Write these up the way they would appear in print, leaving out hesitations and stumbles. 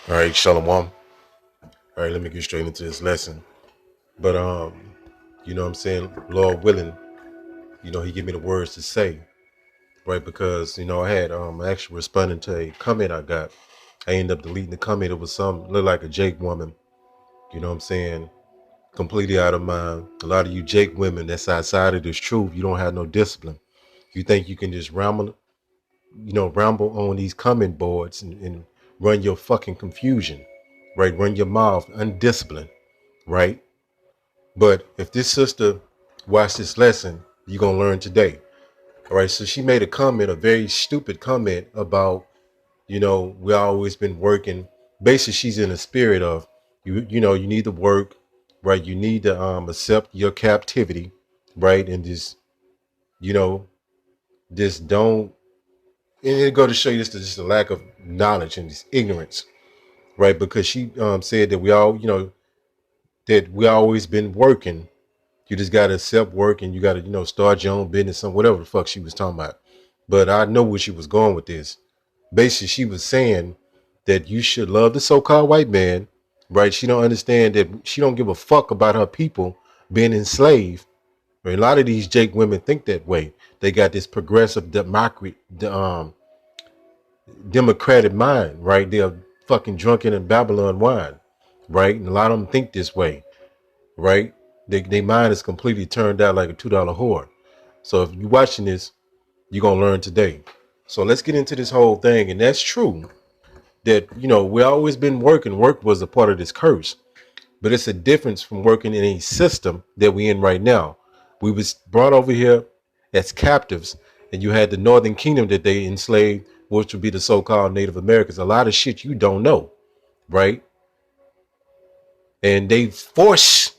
All right, Shalom. All right, let me get straight into this lesson. But you know what I'm saying, Lord willing, he give me the words to say, right? Because I had actually responding to a comment I got. I ended up deleting the comment. It was some look like a Jake woman, you know what I'm saying? Completely out of mind. A lot of you Jake women that's outside of this truth, you don't have no discipline. You think you can just ramble on these comment boards and run your fucking confusion, right? Run your mouth undisciplined, right? But if this sister watch this lesson, you're gonna learn today. All right. So she made a comment, a very stupid comment about, we always been working. Basically, she's in the spirit of you need to work, right? You need to accept your captivity, right? And you know, just don't and it go to show you this is just a lack of knowledge and this ignorance, right? Because she said that that we always been working. You just gotta accept work and you gotta, start your own business and whatever the fuck she was talking about. But I know where she was going with this. Basically, she was saying that you should love the so-called white man, right? She don't understand that she don't give a fuck about her people being enslaved. Right? A lot of these Jake women think that way. They got this progressive democratic mind, right? They're fucking drunken in Babylon wine, right? And a lot of them think this way, right? They mind is completely turned out like a $2 whore. So if you're watching this, you're gonna learn today. So let's get into this whole thing. And that's true that we always been working. Work was a part of this curse, but it's a difference from working in a system that we in right now. We was brought over here as captives, and you had the Northern Kingdom that they enslaved, which would be the so-called Native Americans. A lot of shit you don't know, right? And they force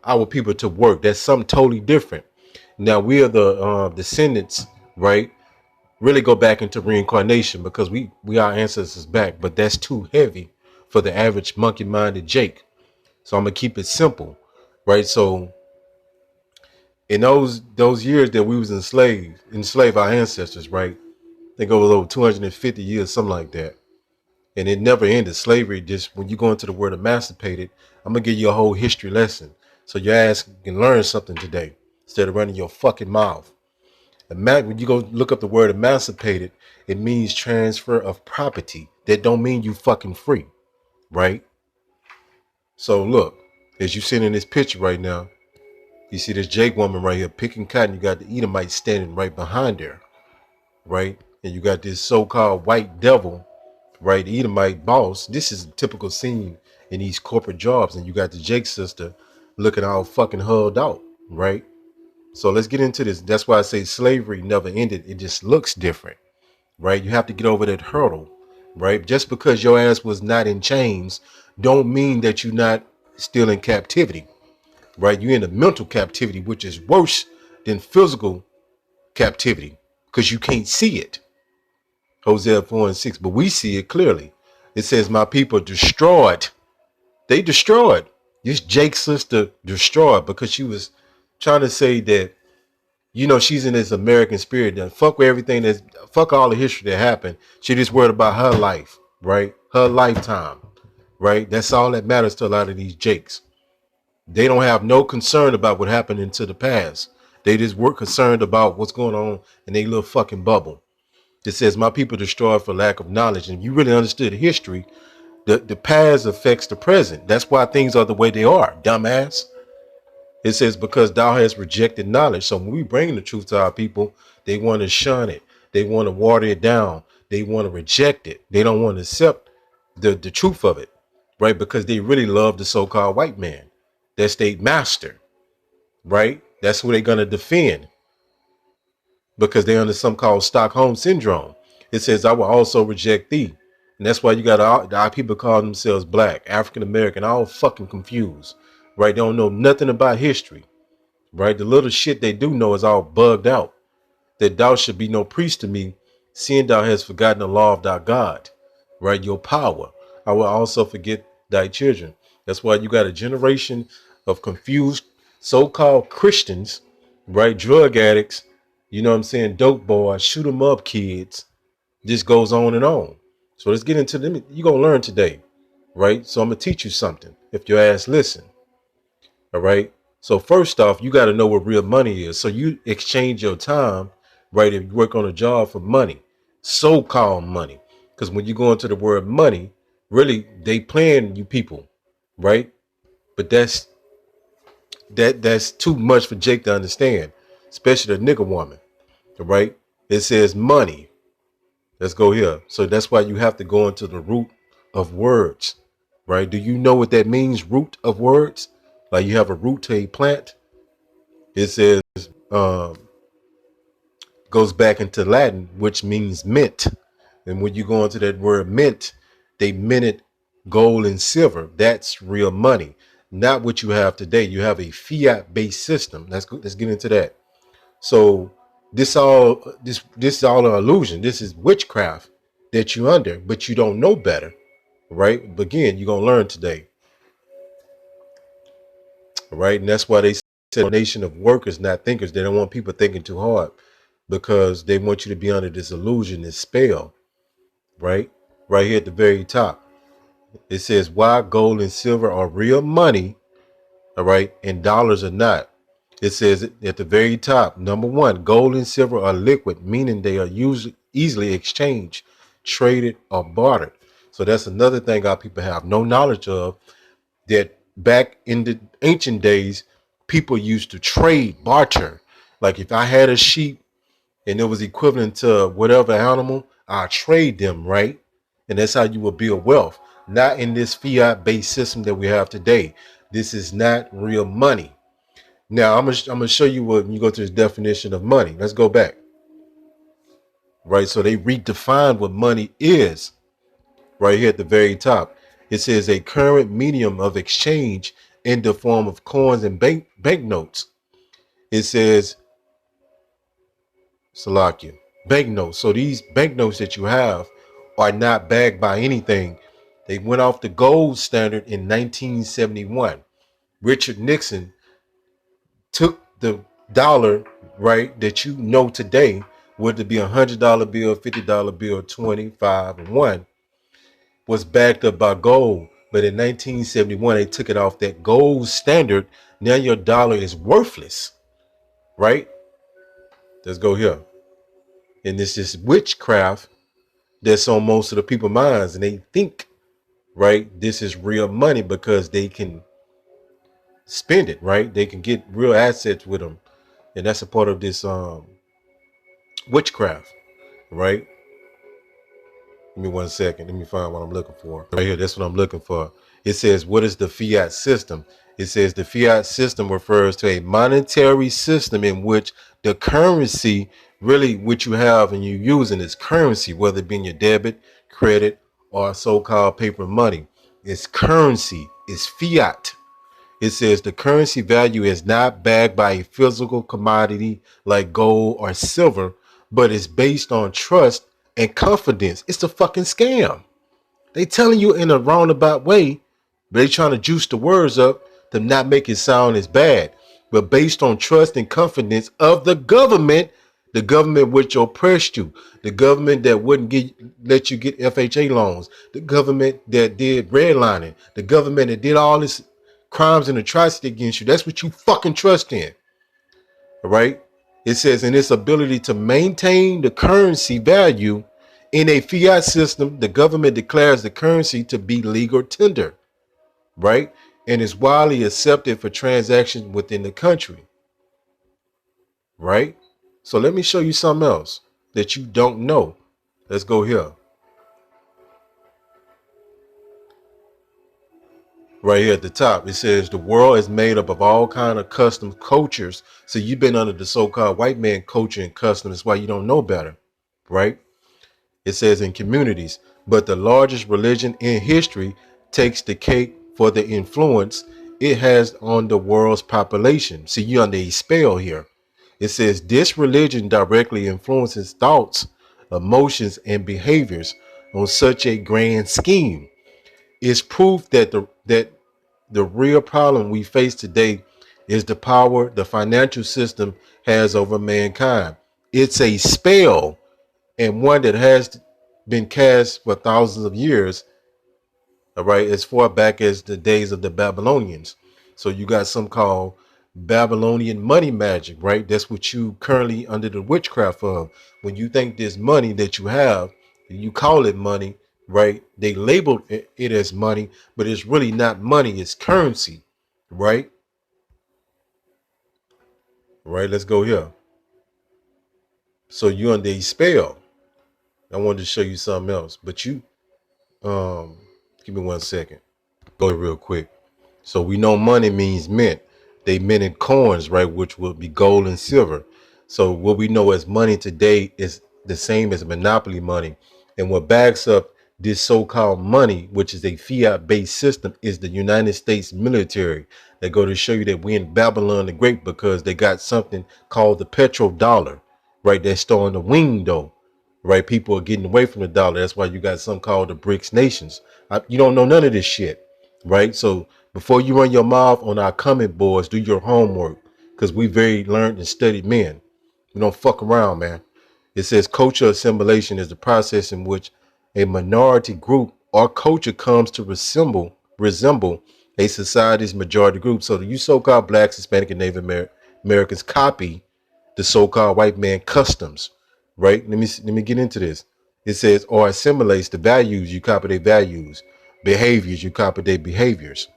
our people to work. That's something totally different. Now we are the descendants, right? Really go back into reincarnation because we our ancestors back, but that's too heavy for the average monkey-minded Jake. So I'm gonna keep it simple, right? So in those years that we was enslaved our ancestors, right? I think it was over 250 years, something like that. And it never ended. Slavery just when you go into the word emancipated, I'm gonna give you a whole history lesson. So your ass can learn something today instead of running your fucking mouth. When you go look up the word emancipated, it means transfer of property. That don't mean you fucking free, right? So look, as you sitting in this picture right now, you see this Jake woman right here picking cotton. You got the Edomite standing right behind her, right? And you got this so-called white devil, right? The Edomite boss. This is a typical scene in these corporate jobs. And you got the Jake sister looking all fucking hulled out, right? So let's get into this. That's why I say slavery never ended. It just looks different, right? You have to get over that hurdle, right? Just because your ass was not in chains don't mean that you're not still in captivity, right? You're in a mental captivity, which is worse than physical captivity because you can't see it. Hosea 4:6, but we see it clearly. It says, my people destroyed. They destroyed. This Jake's sister destroyed because she was trying to say that she's in this American spirit. That fuck with everything. Fuck all the history that happened. She just worried about her life, right? Her lifetime, right? That's all that matters to a lot of these Jakes. They don't have no concern about what happened into the past. They just were concerned about what's going on in their little fucking bubble. It says, my people destroyed for lack of knowledge. And you really understood history, the past affects the present. That's why things are the way they are, dumbass. It says, because thou hast rejected knowledge. So when we bring the truth to our people, they want to shun it. They want to water it down. They want to reject it. They don't want to accept the truth of it, right? Because they really love the so-called white man. That's their master, right? That's who they're going to defend because they're under some called Stockholm syndrome. It says, I will also reject thee. And that's why you got our people call themselves black, African American, all fucking confused, right? They don't know nothing about history. Right? The little shit they do know is all bugged out. That thou should be no priest to me, seeing thou hast forgotten the law of thy God. Right? Your power. I will also forget thy children. That's why you got a generation of confused so-called Christians, right? Drug addicts, you know what I'm saying? Dope boys, shoot 'em up kids. This goes on and on. So let's get into them. You're going to learn today, right? So I'm going to teach you something if your ass listen. All right. So first off, you got to know what real money is. So you exchange your time, right? If you work on a job for money, so-called money. Because when you go into the word money, really they playing you people, right? But that's too much for Jake to understand, especially the nigga woman, right? It says money. Let's go here. So that's why you have to go into the root of words, right? Do you know what that means? Root of words? Like you have a root to a plant. It says um, goes back into Latin, which means mint. And when you go into that word mint, they minted gold and silver. That's real money, not what you have today. You have a fiat-based system. Let's get into that. So this is all an illusion. This is witchcraft that you under, but you don't know better, right? But again, you're gonna learn today, right? And that's why they said a nation of workers, not thinkers. They don't want people thinking too hard because they want you to be under this illusion, this spell, right? Right here at the very top. It says why gold and silver are real money, all right, and dollars are not. It says at the very top, number one, gold and silver are liquid, meaning they are usually easily exchanged, traded, or bartered. So that's another thing our people have no knowledge of, that back in the ancient days, people used to trade, barter. Like if I had a sheep and it was equivalent to whatever animal, I trade them, right? And that's how you will build wealth. Not in this fiat-based system that we have today. This is not real money. Now I'm gonna show you what when you go to this definition of money. Let's go back. Right. So they redefined what money is right here at the very top. It says a current medium of exchange in the form of coins and banknotes. It says Salakia, banknotes. So these banknotes that you have are not backed by anything. They went off the gold standard in 1971. Richard Nixon took the dollar, right, that you know today, whether it be $100 bill, $50 bill, 25 and 1, was backed up by gold. But in 1971, they took it off that gold standard. Now your dollar is worthless, right? Let's go here. And this is witchcraft that's on most of the people's minds. And they think, right, this is real money because they can spend it, right? They can get real assets with them. And that's a part of this witchcraft, right? Give me 1 second. Let me find what I'm looking for. Right here, that's what I'm looking for. It says, what is the fiat system? It says the fiat system refers to a monetary system in which the currency, really what you have and you're using is currency, whether it be in your debit, credit, or so-called paper money. It's currency. It's fiat. It says the currency value is not backed by a physical commodity like gold or silver, but it's based on trust and confidence. It's a fucking scam. They telling you in a roundabout way, but they trying to juice the words up to not make it sound as bad. But based on trust and confidence of the government which oppressed you, the government that wouldn't let you get FHA loans, the government that did redlining, the government that did all this crimes and atrocity against you. That's what you fucking trust in. All right. It says in its ability to maintain the currency value in a fiat system, the government declares the currency to be legal tender, right? And is widely accepted for transactions within the country, right? So let me show you something else that you don't know. Let's go here. Right here at the top, it says the world is made up of all kind of custom cultures. So you've been under the so-called white man culture and custom. That's why you don't know better, right? It says in communities, but the largest religion in history takes the cake for the influence it has on the world's population. See, you're under a spell here. It says this religion directly influences thoughts, emotions, and behaviors on such a grand scheme. It's proof that the real problem we face today is the power the financial system has over mankind. It's a spell, and one that has been cast for thousands of years, all right, as far back as the days of the Babylonians. So you got some called Babylonian money magic, right? That's what you currently under the witchcraft of. When you think this money that you have, you call it money, right? They labeled it as money, but it's really not money, it's currency, right? Right, let's go here. So you under a spell. I wanted to show you something else, but you um give me 1 second. Go real quick. So we know money means mint. They minted coins, right, which would be gold and silver. So what we know as money today is the same as monopoly money. And what backs up this so-called money, which is a fiat-based system, is the United States military. They go to show you that we in Babylon the Great because they got something called the petrodollar, right? That's still on the wing though, right? People are getting away from the dollar. That's why you got something called the BRICS nations. You don't know none of this shit, right? So before you run your mouth on our comment boards, do your homework because we very learned and studied men. We don't fuck around, man. It says culture assimilation is the process in which a minority group or culture comes to resemble a society's majority group. So you so-called blacks, Hispanic, and Native Americans copy the so-called white man customs, right? Let me get into this. It says or assimilates the values, you copy their values, behaviors, you copy their behaviors,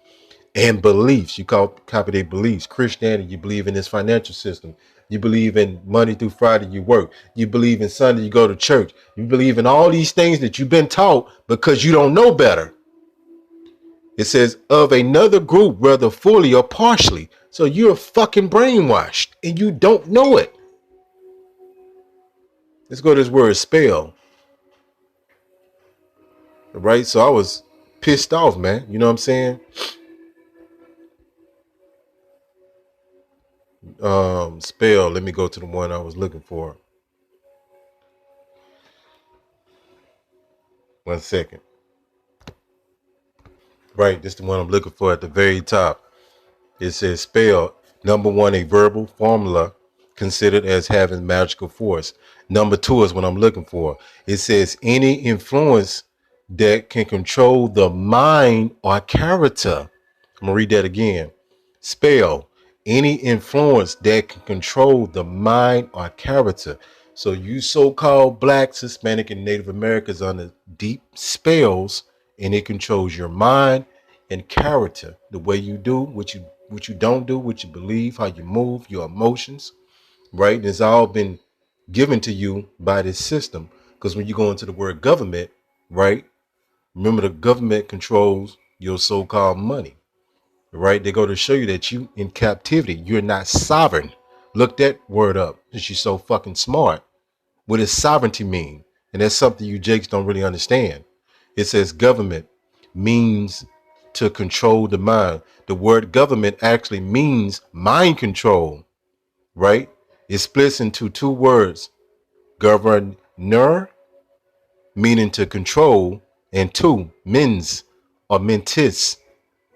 and beliefs, you copy their beliefs. Christianity, you believe in this financial system. You believe in Monday through Friday you work. You believe in Sunday you go to church. You believe in all these things that you've been taught because you don't know better. It says of another group, whether fully or partially. So you're fucking brainwashed and you don't know it. Let's go to this word spell. Right? So I was pissed off, man. You know what I'm saying? Spell. Let me go to the one I was looking for. 1 second. Right, this is the one I'm looking for at the very top. It says spell. Number one, a verbal formula considered as having magical force. Number two is what I'm looking for. It says any influence that can control the mind or character. I'm gonna read that again. Spell. Any influence that can control the mind or character. So you so-called blacks, Hispanic, and Native Americans under deep spells, and it controls your mind and character, the way you do, what you don't do, what you believe, how you move, your emotions, right? And it's all been given to you by this system. Because when you go into the word government, right? Remember the government controls your so-called money, right? They go to show you that you in captivity, you're not sovereign. Look that word up since you're so fucking smart. What does sovereignty mean? And that's something you jakes don't really understand. It says government means to control the mind. The word government actually means mind control, right? It splits into two words, governor, meaning to control, and two, mens or mentis,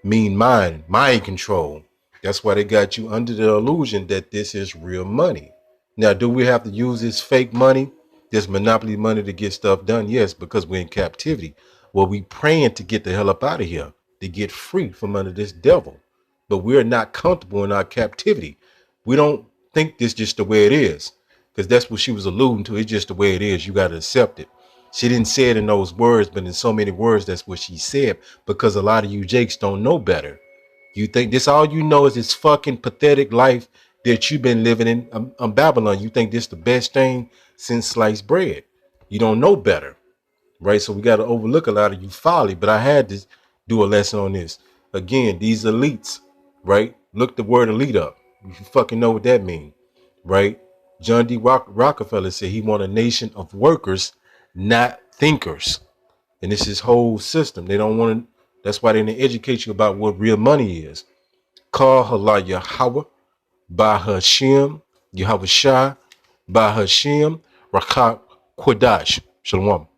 mean mind control. That's why they got you under the illusion that this is real money. Now, do we have to use this fake money, this monopoly money to get stuff done? Yes, because we're in captivity. Well, we praying to get the hell up out of here, to get free from under this devil. But we're not comfortable in our captivity. We don't think this just the way it is, because that's what she was alluding to. It's just the way it is. You got to accept it. She didn't say it in those words, but in so many words, that's what she said, because a lot of you jakes don't know better. You think this all you know is this fucking pathetic life that you've been living in Babylon. You think this the best thing since sliced bread. You don't know better, right? So we got to overlook a lot of you folly, but I had to do a lesson on this. Again, these elites, right? Look the word elite up. You fucking know what that means, right? John D. Rockefeller said he want a nation of workers, not thinkers. And it's his whole system. They don't want to, that's why they didn't educate you about what real money is. Call Hala Yahweh, by Hashem, Yahweh Shah, by Hashem, Rakak Kodash. Shalom.